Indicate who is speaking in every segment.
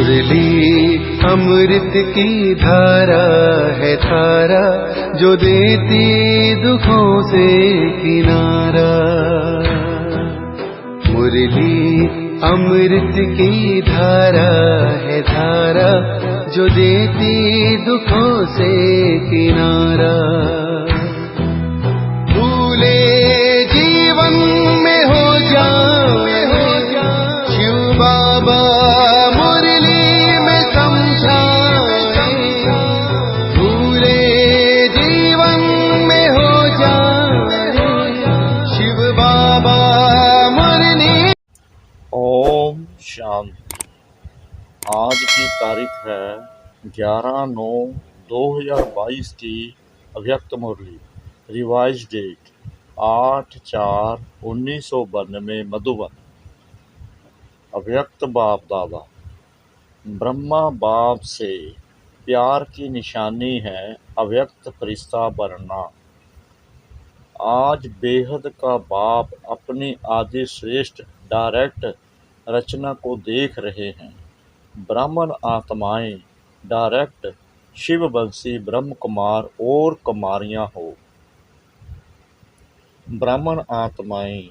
Speaker 1: मुरली अमृत की धारा है धारा, जो देती दुखों से किनारा। मुरली अमृत की धारा है धारा, जो देती दुखों से किनारा। भूले जीवन में हो जाए शिव बाबा मुरली में समझाए। भूले जीवन में हो जाए शिव बाबा मुरली।
Speaker 2: ओम शांति। आज की तारीख है 11/9/2022 की अव्यक्त मुरली। Revise date 8/4/1992 Madhuban. अव्यक्त बाप दादा। ब्रह्मा बाप से प्यार की निशानी है अव्यक्त फरिश्ता बनना। आज बेहद का बाप अपनी आदि श्रेष्ठ डायरेक्ट रचना को देख रहे हैं। ब्राह्मण आत्माएं डायरेक्ट शिववंशी ब्रह्म कुमार और कुमारियां हो। ब्राह्मण आत्माएं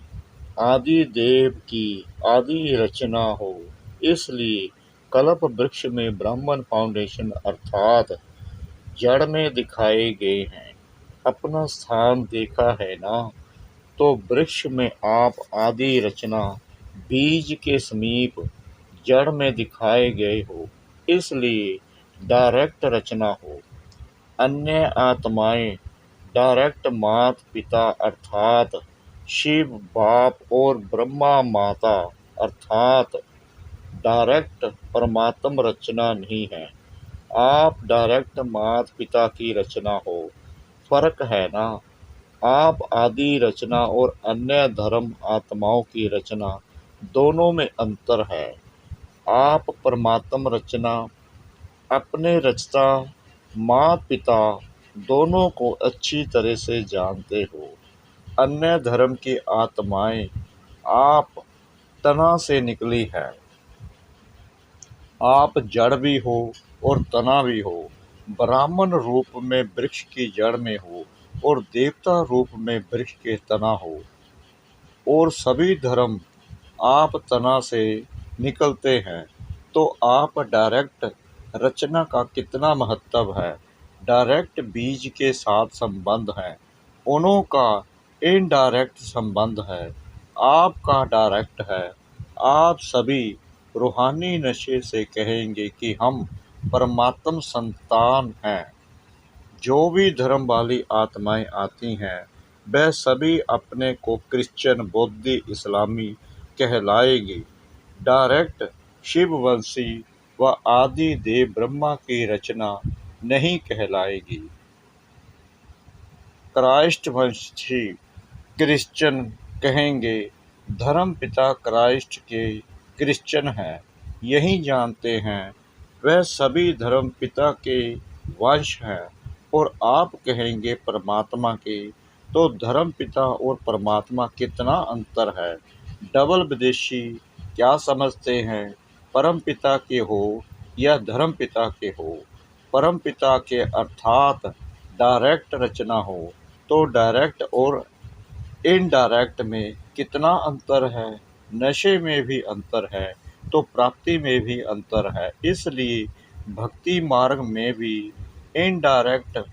Speaker 2: आदि देव की आदि रचना हो, इसलिए कल्प वृक्ष में ब्राह्मण फाउंडेशन अर्थात जड़ में दिखाए गए हैं। अपना स्थान देखा है ना, तो वृक्ष में आप आदि रचना बीज के समीप जड़ में दिखाए गए हो, इसलिए डायरेक्ट रचना हो। अन्य आत्माएं डायरेक्ट मात पिता अर्थात शिव बाप और ब्रह्मा माता अर्थात डायरेक्ट परमात्म रचना नहीं है। आप डायरेक्ट मात पिता की रचना हो। फर्क है ना। आप आदि रचना और अन्य धर्म आत्माओं की रचना, दोनों में अंतर है। आप परमात्म रचना अपने रचता माँ पिता दोनों को अच्छी तरह से जानते हो। अन्य धर्म की आत्माएं आप तना से निकली है। आप जड़ भी हो और तना भी हो। ब्राह्मण रूप में वृक्ष की जड़ में हो और देवता रूप में वृक्ष के तना हो। और सभी धर्म आप तना से निकलते हैं, तो आप डायरेक्ट रचना का कितना महत्व है। डायरेक्ट बीज के साथ संबंध है, उन्हों का इनडायरेक्ट संबंध है, आपका डायरेक्ट है। आप सभी रूहानी नशे से कहेंगे कि हम परमात्म संतान हैं। जो भी धर्म वाली आत्माएं आती हैं, वह सभी अपने को क्रिश्चियन बौद्धी इस्लामी कहलाएगी। डायरेक्ट शिववंशी व आदि देव ब्रह्मा की रचना नहीं कहलाएगी। क्राइस्ट वंशी क्रिश्चियन कहेंगे। धर्म पिता क्राइस्ट के क्रिश्चियन हैं, यही जानते हैं वह सभी धर्म पिता के वंश हैं। और आप कहेंगे परमात्मा के, तो धर्म पिता और परमात्मा कितना अंतर है। डबल विदेशी क्या समझते हैं, परम पिता के हो या धर्म पिता के हो। परम पिता के अर्थात डायरेक्ट रचना हो, तो डायरेक्ट और इनडायरेक्ट में कितना अंतर है। नशे में भी अंतर है, तो प्राप्ति में भी अंतर है। इसलिए भक्ति मार्ग में भी इनडायरेक्ट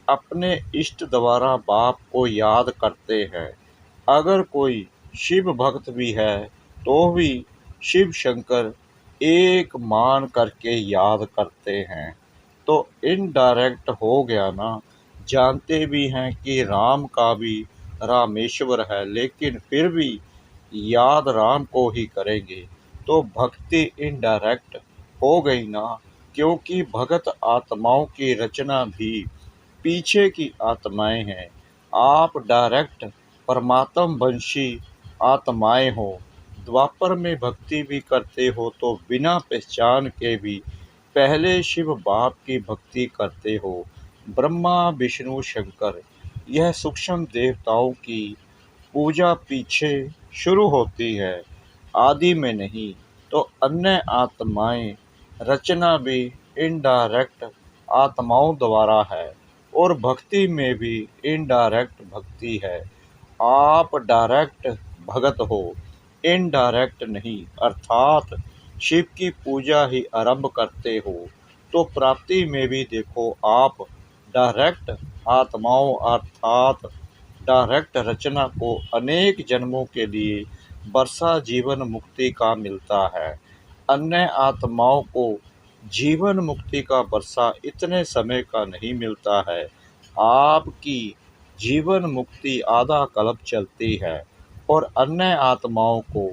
Speaker 2: अपने इष्ट द्वारा बाप को याद करते हैं। अगर कोई शिव भक्त भी है, तो भी शिव शंकर एक मान करके याद करते हैं। तो इनडायरेक्ट हो गया ना। जानते भी हैं कि राम का भी रामेश्वर है, लेकिन फिर भी याद राम को ही करेंगे, तो भक्ति इनडायरेक्ट हो गई ना। क्योंकि भगत आत्माओं की रचना भी पीछे की आत्माएं हैं। आप डायरेक्ट परमात्म वंशी आत्माएं हो। द्वापर में भक्ति भी करते हो, तो बिना पहचान के भी पहले शिव बाप की भक्ति करते हो। ब्रह्मा विष्णु शंकर यह सूक्ष्म देवताओं की पूजा पीछे शुरू होती है, आदि में नहीं। तो अन्य आत्माएं रचना भी इनडायरेक्ट आत्माओं द्वारा है और भक्ति में भी इनडायरेक्ट भक्ति है। आप डायरेक्ट भगत हो, इनडायरेक्ट नहीं, अर्थात शिव की पूजा ही आरंभ करते हो तो प्राप्ति में भी देखो आप डायरेक्ट आत्माओं अर्थात डायरेक्ट रचना को अनेक जन्मों के लिए वर्षा जीवन मुक्ति का मिलता है। अन्य आत्माओं को जीवन मुक्ति का वर्षा इतने समय का नहीं मिलता है। आपकी जीवन मुक्ति आधा कल्प चलती है और अन्य आत्माओं को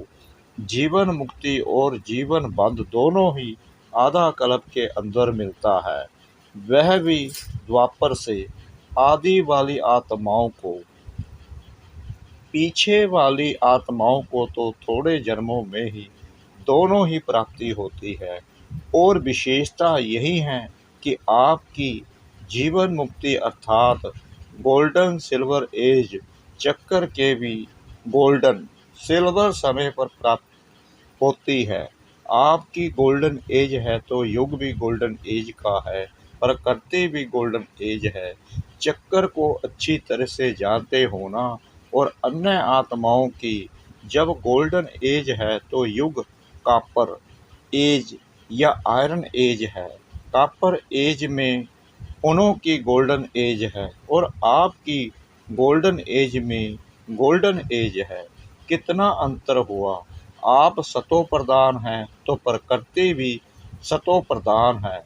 Speaker 2: जीवन मुक्ति और जीवन बंध दोनों ही आधा कल्प के अंदर मिलता है। वह भी द्वापर से आदि वाली आत्माओं को, पीछे वाली आत्माओं को तो थोड़े जन्मों में ही दोनों ही प्राप्ति होती है। और विशेषता यही है कि आपकी जीवन मुक्ति अर्थात गोल्डन सिल्वर एज चक्कर के भी गोल्डन सिल्वर समय पर प्राप्त होती है। आपकी गोल्डन एज है तो युग भी गोल्डन एज का है, प्रकृति भी गोल्डन एज है। चक्कर को अच्छी तरह से जानते होना और अन्य आत्माओं की जब गोल्डन एज है तो युग कापर एज या आयरन एज है। कापर एज में उन्हों की गोल्डन एज है और आपकी गोल्डन एज में गोल्डन एज है। कितना अंतर हुआ। आप सतो प्रधान हैं तो प्रकृति भी सतो प्रधान है।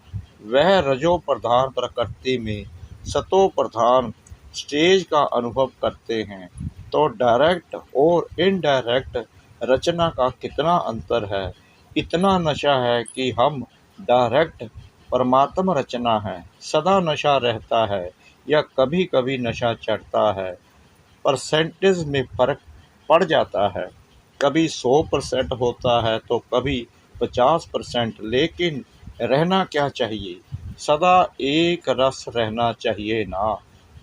Speaker 2: वह रजो प्रधान प्रकृति में सतो प्रधान स्टेज का अनुभव करते हैं। तो डायरेक्ट और इनडायरेक्ट रचना का कितना अंतर है। इतना नशा है कि हम डायरेक्ट परमात्मा रचना है, सदा नशा रहता है या कभी कभी नशा चढ़ता है। परसेंटेज में फर्क पड़ जाता है, कभी 100% होता है तो कभी 50%। लेकिन रहना क्या चाहिए, सदा एक रस रहना चाहिए ना।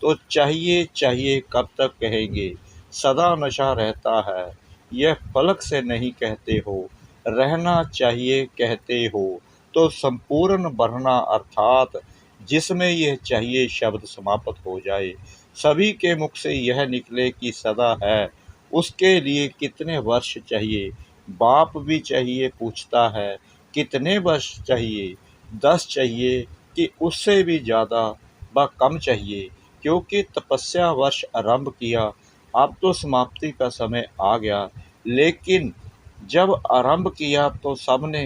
Speaker 2: तो चाहिए कब तक कहेंगे, सदा नशा रहता है। यह फलक से नहीं कहते हो, रहना चाहिए कहते हो। तो संपूर्ण बढ़ना अर्थात जिसमें यह चाहिए शब्द समाप्त हो जाए, सभी के मुख से यह निकले कि सदा है, उसके लिए कितने वर्ष चाहिए। बाप भी चाहिए पूछता है कितने वर्ष चाहिए, 10 चाहिए कि उससे भी ज़्यादा व कम चाहिए। क्योंकि तपस्या वर्ष आरंभ किया, अब तो समाप्ति का समय आ गया। लेकिन जब आरंभ किया तो सबने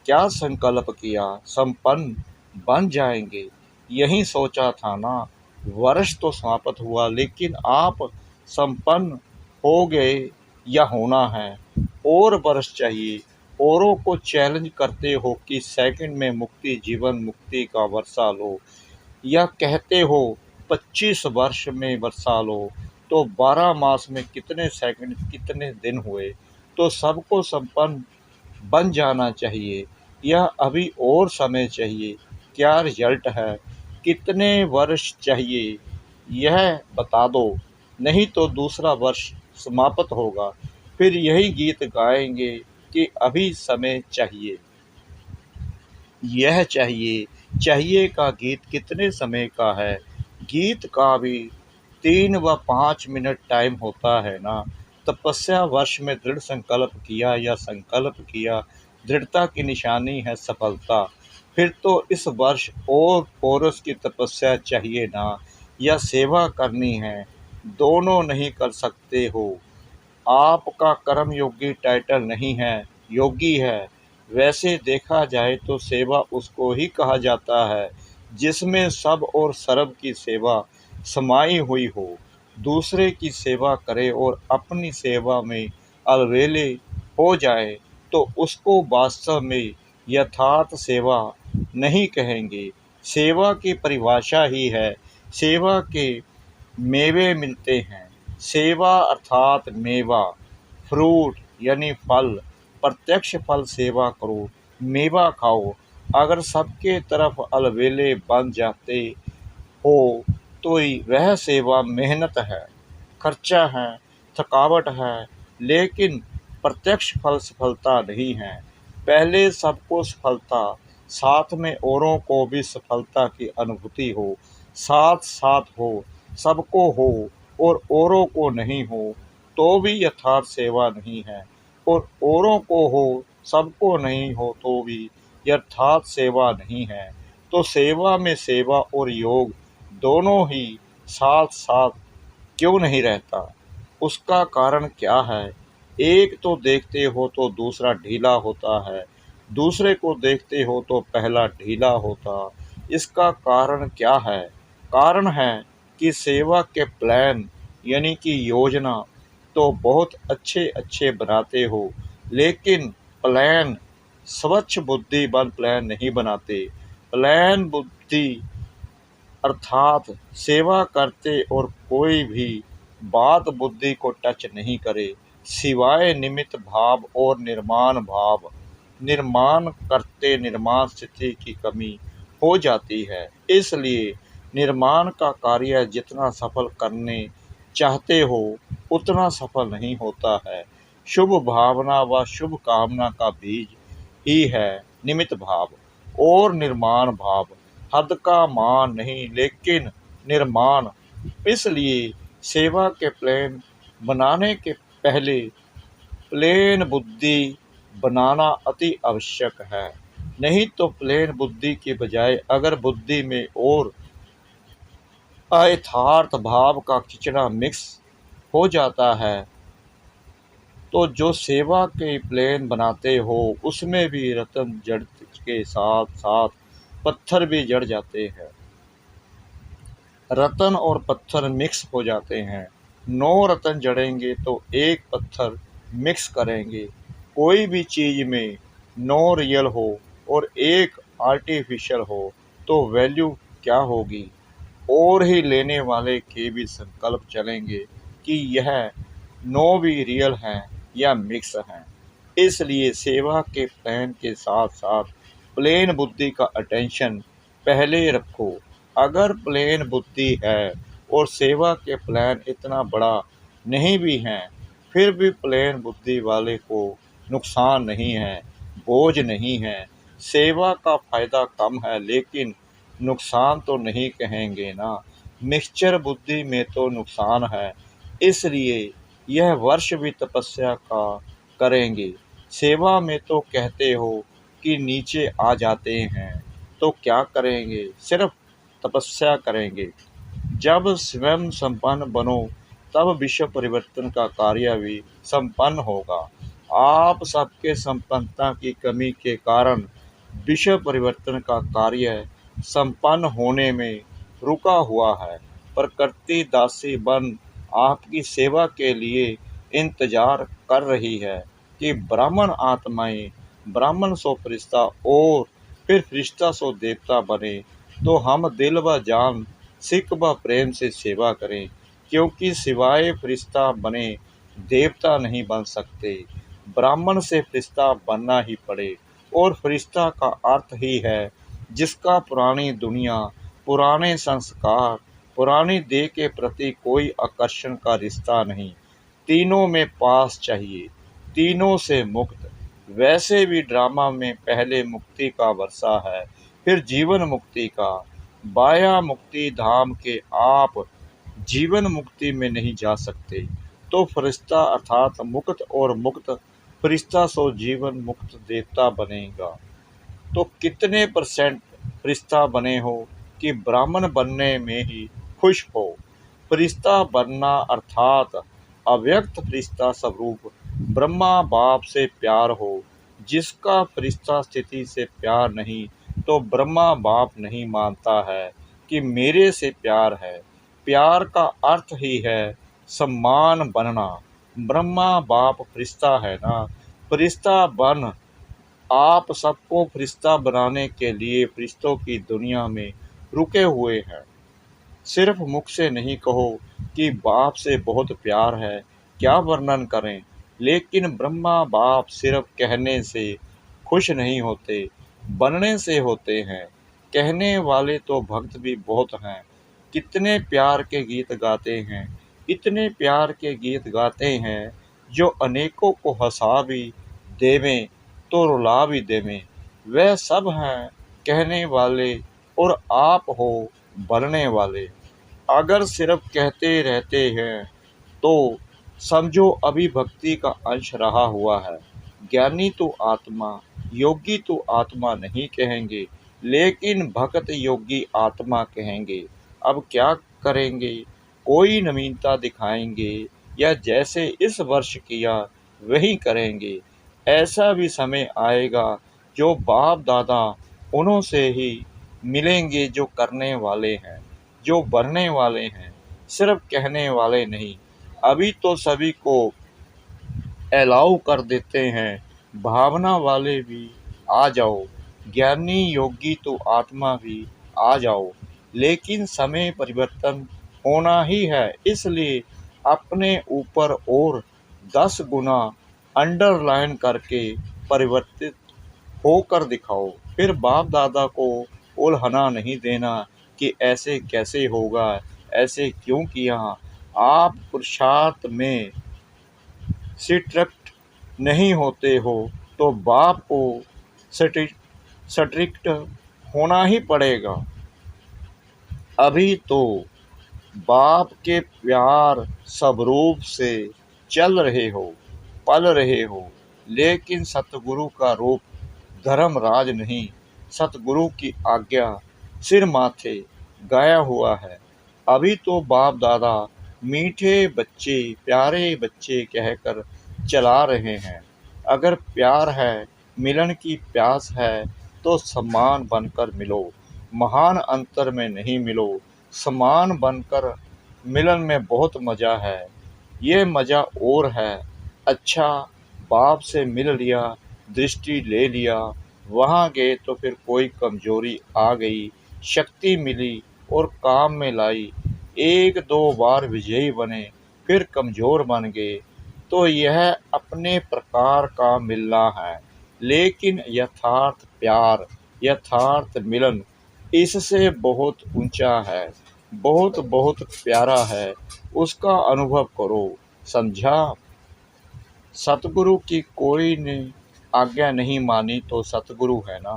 Speaker 2: क्या संकल्प किया, संपन्न बन जाएंगे, यही सोचा था ना। वर्ष तो समाप्त हुआ लेकिन आप संपन्न हो गए या होना है, और वर्ष चाहिए। औरों को चैलेंज करते हो कि सेकंड में मुक्ति जीवन मुक्ति का वर्षा लो, या कहते हो 25 वर्ष में वर्षा लो। तो 12 मास में कितने सेकंड कितने दिन हुए। तो सबको संपन्न बन जाना चाहिए। यह अभी और समय चाहिए। क्या रिजल्ट है, कितने वर्ष चाहिए, यह बता दो, नहीं तो दूसरा वर्ष समाप्त होगा। फिर यही गीत गाएंगे कि अभी समय चाहिए। यह चाहिए का गीत कितने समय का है। गीत का भी 3 व 5 मिनट टाइम होता है ना। तपस्या वर्ष में दृढ़ संकल्प किया या संकल्प किया, दृढ़ता की निशानी है सफलता। फिर तो इस वर्ष और कोरस की तपस्या चाहिए ना, या सेवा करनी है, दोनों नहीं कर सकते हो। आपका कर्म योगी टाइटल नहीं है, योगी है। वैसे देखा जाए तो सेवा उसको ही कहा जाता है जिसमें सब और सर्व की सेवा समाई हुई हो। दूसरे की सेवा करे और अपनी सेवा में अलवेले हो जाए तो उसको वास्तव में यथार्थ सेवा नहीं कहेंगे। सेवा की परिभाषा ही है, सेवा के मेवे मिलते हैं। सेवा अर्थात मेवा, फ्रूट यानी फल। प्रत्यक्ष फल सेवा करो, मेवा खाओ। अगर सबके तरफ अलबेले बन जाते हो तो वह सेवा मेहनत है, खर्चा है, थकावट है, लेकिन प्रत्यक्ष फल सफलता नहीं है। पहले सबको सफलता साथ में औरों को भी सफलता की अनुभूति हो, साथ साथ हो, सबको हो और औरों को नहीं हो तो भी यथार्थ सेवा नहीं है, और औरों को हो, सबको नहीं हो तो भी यथार्थ सेवा नहीं है। तो सेवा में सेवा और योग दोनों ही साथ साथ क्यों नहीं रहता? उसका कारण क्या है? एक तो देखते हो तो दूसरा ढीला होता है, दूसरे को देखते हो तो पहला ढीला होता। इसका कारण क्या है? कारण है कि सेवा के प्लान यानी कि योजना तो बहुत अच्छे अच्छे बनाते हो, लेकिन प्लान स्वच्छ बुद्धिमान प्लान नहीं बनाते। प्लान बुद्धि अर्थात सेवा करते और कोई भी बात बुद्धि को टच नहीं करे, सिवाय निमित्त भाव और निर्माण भाव। निर्माण करते निर्माण स्थिति की कमी हो जाती है, इसलिए निर्माण का कार्य जितना सफल करने चाहते हो उतना सफल नहीं होता है। शुभ भावना व शुभ कामना का बीज ही है निमित्त भाव और निर्माण भाव। हद का मान नहीं लेकिन निर्माण। इसलिए सेवा के प्लान बनाने के पहले प्लेन बुद्धि बनाना अति आवश्यक है। नहीं तो प्लेन बुद्धि के बजाय अगर बुद्धि में और अयथार्थ भाव का खिचड़ा मिक्स हो जाता है तो जो सेवा के प्लान बनाते हो उसमें भी रतन जड़ के साथ साथ पत्थर भी जड़ जाते हैं। रतन और पत्थर मिक्स हो जाते हैं। 9 रतन जड़ेंगे तो एक पत्थर मिक्स करेंगे। कोई भी चीज़ में 9 रियल हो और एक आर्टिफिशियल हो तो वैल्यू क्या होगी? और ही लेने वाले के भी संकल्प चलेंगे कि यह 9 भी रियल हैं या मिक्स हैं। इसलिए सेवा के प्लान के साथ साथ प्लेन बुद्धि का अटेंशन पहले रखो। अगर प्लेन बुद्धि है और सेवा के प्लान इतना बड़ा नहीं भी हैं, फिर भी प्लेन बुद्धि वाले को नुकसान नहीं है, बोझ नहीं है। सेवा का फायदा कम है लेकिन नुकसान तो नहीं कहेंगे ना। मिक्सचर बुद्धि में तो नुकसान है, इसलिए यह वर्ष भी तपस्या का करेंगे। सेवा में तो कहते हो कि नीचे आ जाते हैं तो क्या करेंगे? सिर्फ तपस्या करेंगे। जब स्वयं संपन्न बनो तब विश्व परिवर्तन का कार्य भी संपन्न होगा। आप सबके संपन्नता की कमी के कारण विश्व परिवर्तन का कार्य संपन्न होने में रुका हुआ है। प्रकृति दासी बन आपकी सेवा के लिए इंतजार कर रही है कि ब्राह्मण आत्माएं ब्राह्मण सो फरिश्ता और फिर फरिश्ता सो देवता बने, तो हम दिल व जान सिक व प्रेम से सेवा करें, क्योंकि सिवाय फरिश्ता बने देवता नहीं बन सकते। ब्राह्मण से फरिश्ता बनना ही पड़े, और फरिश्ता का अर्थ ही है जिसका पुरानी दुनिया, पुराने संस्कार, पुरानी देह के प्रति कोई आकर्षण का रिश्ता नहीं। तीनों में पास चाहिए, तीनों से मुक्त। वैसे भी ड्रामा में पहले मुक्ति का वर्षा है, फिर जीवन मुक्ति का। बाया मुक्ति धाम के आप जीवन मुक्ति में नहीं जा सकते, तो फरिश्ता अर्थात मुक्त और मुक्त फरिश्ता सो जीवन मुक्त देवता बनेगा। तो कितने परसेंट फरिश्ता बने हो कि ब्राह्मण बनने में ही खुश हो? फरिश्ता बनना अर्थात अव्यक्त फरिश्ता स्वरूप ब्रह्मा बाप से प्यार हो। जिसका फरिश्ता स्थिति से प्यार नहीं तो ब्रह्मा बाप नहीं मानता है कि मेरे से प्यार है। प्यार का अर्थ ही है सम्मान बनना। ब्रह्मा बाप फरिश्ता है ना। फरिश्ता बन आप सबको फरिश्ता बनाने के लिए फरिश्तों की दुनिया में रुके हुए हैं। सिर्फ मुख से नहीं कहो कि बाप से बहुत प्यार है, क्या वर्णन करें। लेकिन ब्रह्मा बाप सिर्फ कहने से खुश नहीं होते, बनने से होते हैं। कहने वाले तो भक्त भी बहुत हैं। कितने प्यार के गीत गाते हैं, इतने प्यार के गीत गाते हैं जो अनेकों को हंसा भी देवें तो रुला भी देवें। वह सब हैं कहने वाले और आप हो बनने वाले। अगर सिर्फ कहते रहते हैं तो समझो अभी भक्ति का अंश रहा हुआ है। ज्ञानी तो आत्मा, योगी तो आत्मा नहीं कहेंगे, लेकिन भक्त योगी आत्मा कहेंगे। अब क्या करेंगे? कोई नवीनता दिखाएंगे या जैसे इस वर्ष किया वही करेंगे? ऐसा भी समय आएगा जो बाप दादा उन्हों से ही मिलेंगे जो करने वाले हैं, जो बनने वाले हैं, सिर्फ कहने वाले नहीं। अभी तो सभी को अलाउ कर देते हैं, भावना वाले भी आ जाओ, ज्ञानी योगी तो आत्मा भी आ जाओ। लेकिन समय परिवर्तन होना ही है, इसलिए अपने ऊपर और 10 गुना अंडरलाइन करके परिवर्तित होकर दिखाओ। फिर बाप दादा को उल्हना नहीं देना कि ऐसे कैसे होगा, ऐसे क्यों किया। आप पुरुषार्थ में स्ट्रिक्ट नहीं होते हो तो बाप को स्ट्रिक्ट होना ही पड़ेगा। अभी तो बाप के प्यार स्वरूप से चल रहे हो, पल रहे हो, लेकिन सतगुरु का रूप धर्मराज नहीं, सतगुरु की आज्ञा सिर माथे गाया हुआ है। अभी तो बाप दादा मीठे बच्चे, प्यारे बच्चे कहकर चला रहे हैं। अगर प्यार है, मिलन की प्यास है, तो समान बनकर मिलो, महान अंतर में नहीं मिलो। समान बनकर मिलन में बहुत मज़ा है, ये मज़ा और है। अच्छा, बाप से मिल लिया, दृष्टि ले लिया, वहाँ गए तो फिर कोई कमजोरी आ गई, शक्ति मिली और काम में लाई, 1-2 बार विजयी बने, फिर कमज़ोर बन गए, तो यह अपने प्रकार का मिलना है। लेकिन यथार्थ प्यार, यथार्थ मिलन इससे बहुत ऊंचा है, बहुत बहुत प्यारा है। उसका अनुभव करो, समझा? सतगुरु की कोई ने आज्ञा नहीं मानी तो सतगुरु है ना।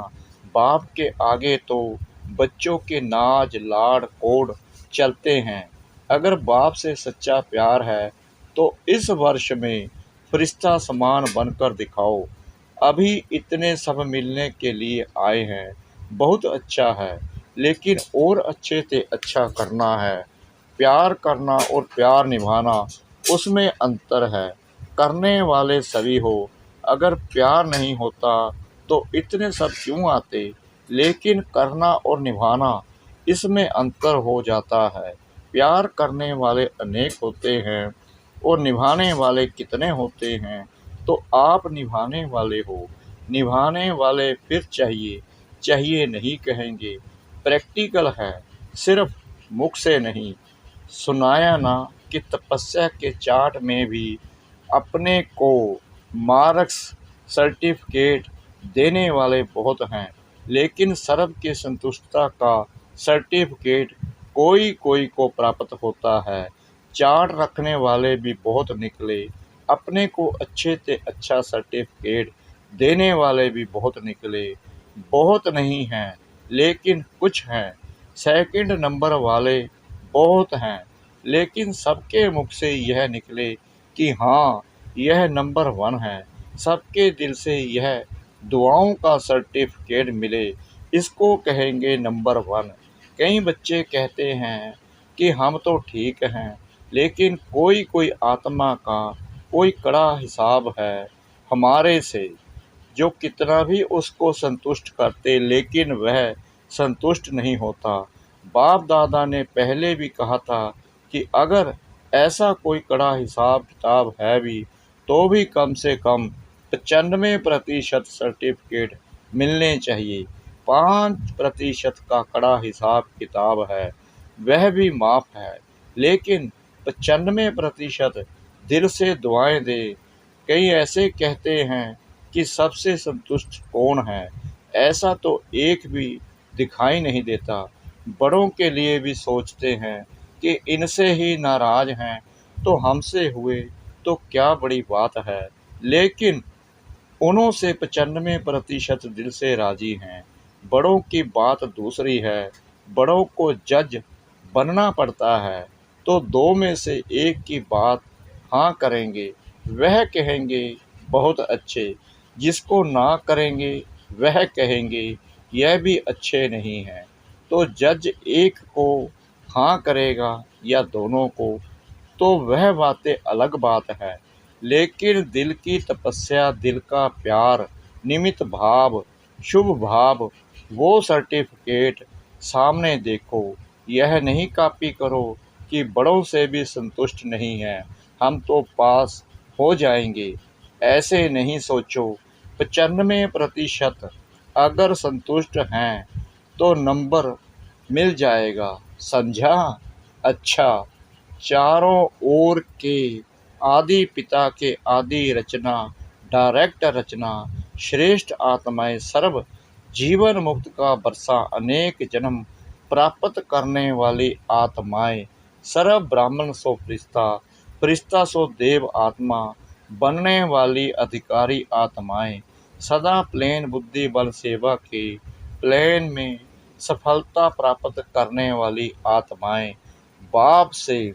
Speaker 2: बाप के आगे तो बच्चों के नाज लाड़ कोड चलते हैं। अगर बाप से सच्चा प्यार है तो इस वर्ष में फरिश्ता समान बनकर दिखाओ। अभी इतने सब मिलने के लिए आए हैं, बहुत अच्छा है, लेकिन और अच्छे से अच्छा करना है। प्यार करना और प्यार निभाना, उसमें अंतर है। करने वाले सभी हो, अगर प्यार नहीं होता तो इतने सब क्यों आते? लेकिन करना और निभाना, इसमें अंतर हो जाता है। प्यार करने वाले अनेक होते हैं और निभाने वाले कितने होते हैं। तो आप निभाने वाले हो, निभाने वाले फिर चाहिए, चाहिए नहीं कहेंगे। प्रैक्टिकल है, सिर्फ मुख से नहीं। सुनाया ना कि तपस्या के चार्ट में भी अपने को मार्क्स सर्टिफिकेट देने वाले बहुत हैं, लेकिन सर्व के संतुष्टता का सर्टिफिकेट कोई कोई को प्राप्त होता है। चार्ट रखने वाले भी बहुत निकले, अपने को अच्छे से अच्छा सर्टिफिकेट देने वाले भी बहुत निकले। बहुत नहीं हैं, लेकिन कुछ हैं। सेकंड नंबर वाले बहुत हैं, लेकिन सबके मुख से यह निकले कि हाँ, यह नंबर 1 है। सबके दिल से यह दुआओं का सर्टिफिकेट मिले, इसको कहेंगे नंबर 1। कई बच्चे कहते हैं कि हम तो ठीक हैं, लेकिन कोई कोई आत्मा का कोई कड़ा हिसाब है हमारे से, जो कितना भी उसको संतुष्ट करते लेकिन वह संतुष्ट नहीं होता। बाप दादा ने पहले भी कहा था कि अगर ऐसा कोई कड़ा हिसाब किताब है भी तो भी कम से कम 95% सर्टिफिकेट मिलने चाहिए। 5% का कड़ा हिसाब किताब है, वह भी माफ़ है, लेकिन 95% दिल से दुआएं दे। कई ऐसे कहते हैं कि सबसे संतुष्ट कौन है, ऐसा तो एक भी दिखाई नहीं देता। बड़ों के लिए भी सोचते हैं कि इनसे ही नाराज हैं तो हमसे हुए तो क्या बड़ी बात है। लेकिन उन्हों से 95% दिल से राजी हैं। बड़ों की बात दूसरी है, बड़ों को जज बनना पड़ता है, तो दो में से एक की बात हाँ करेंगे, वह कहेंगे बहुत अच्छे, जिसको ना करेंगे वह कहेंगे यह भी अच्छे नहीं हैं। तो जज एक को हाँ करेगा या दोनों को, तो वह बातें अलग बात है, लेकिन दिल की तपस्या, दिल का प्यार, निमित भाव, शुभ भाव, वो सर्टिफिकेट सामने देखो। यह नहीं कॉपी करो कि बड़ों से भी संतुष्ट नहीं है, हम तो पास हो जाएंगे, ऐसे नहीं सोचो। 95% अगर संतुष्ट हैं तो नंबर मिल जाएगा, समझा? अच्छा, चारों ओर के आदि पिता के आदि रचना, डायरेक्ट रचना, श्रेष्ठ आत्माएं सर्व जीवन मुक्त का बरसा, अनेक जन्म प्राप्त करने वाली आत्माएं, सर्व ब्राह्मण सो फरिश्ता, फरिश्ता सो देव आत्मा बनने वाली अधिकारी आत्माएं, सदा प्लेन बुद्धि बल सेवा के प्लेन में सफलता प्राप्त करने वाली आत्माएं, बाप से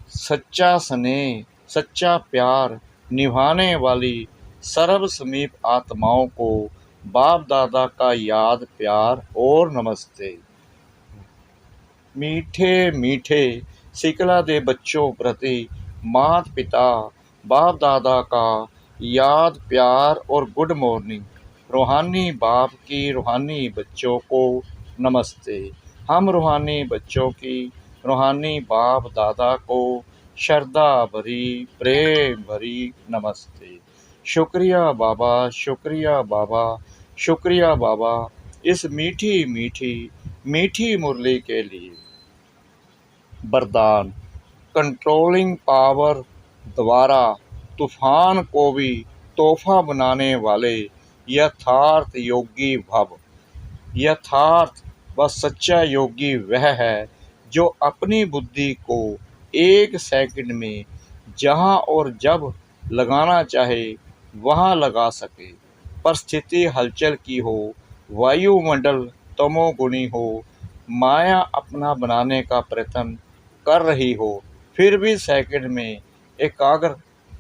Speaker 2: सच्चा स्नेह, सच्चा प्यार निभाने वाली सर्व समीप आत्माओं को बाप दादा का याद, प्यार और नमस्ते। मीठे मीठे सिकला दे बच्चों प्रति माता पिता बाप दादा का याद, प्यार और गुड मॉर्निंग। रूहानी बाप की रूहानी बच्चों को नमस्ते। हम रूहानी बच्चों की रूहानी बाप दादा को श्रद्धा भरी, प्रेम भरी नमस्ते। शुक्रिया बाबा, शुक्रिया बाबा, शुक्रिया बाबा, इस मीठी मीठी मीठी मुरली के लिए। वरदान। कंट्रोलिंग पावर द्वारा तूफान को भी तोहफा बनाने वाले यथार्थ योगी भव। यथार्थ व सच्चा योगी वह है जो अपनी बुद्धि को 1 सेकंड में जहाँ और जब लगाना चाहे वहाँ लगा सके। परिस्थिति हलचल की हो, वायुमंडल तमोगुणी हो, माया अपना बनाने का प्रयत्न कर रही हो, फिर भी सेकंड में एकाग्र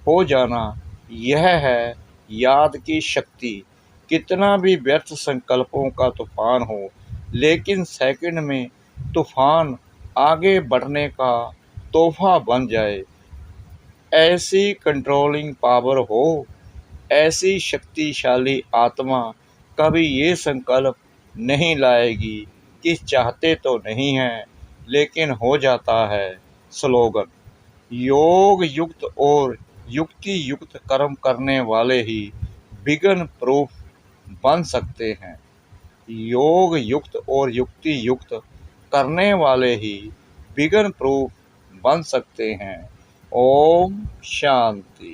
Speaker 2: हो जाना, यह है याद की शक्ति। कितना भी व्यर्थ संकल्पों का तूफान हो, लेकिन सेकंड में तूफान आगे बढ़ने का तोहफा बन जाए। ऐसी कंट्रोलिंग पावर हो, ऐसी शक्तिशाली आत्मा कभी ये संकल्प नहीं लाएगी कि चाहते तो नहीं हैं लेकिन हो जाता है। स्लोगन। योग युक्त और युक्ति युक्त कर्म करने वाले ही विघ्न प्रूफ बन सकते हैं। योग युक्त और युक्ति युक्त करने वाले ही विघ्न प्रूफ बन सकते हैं। ओम शांति।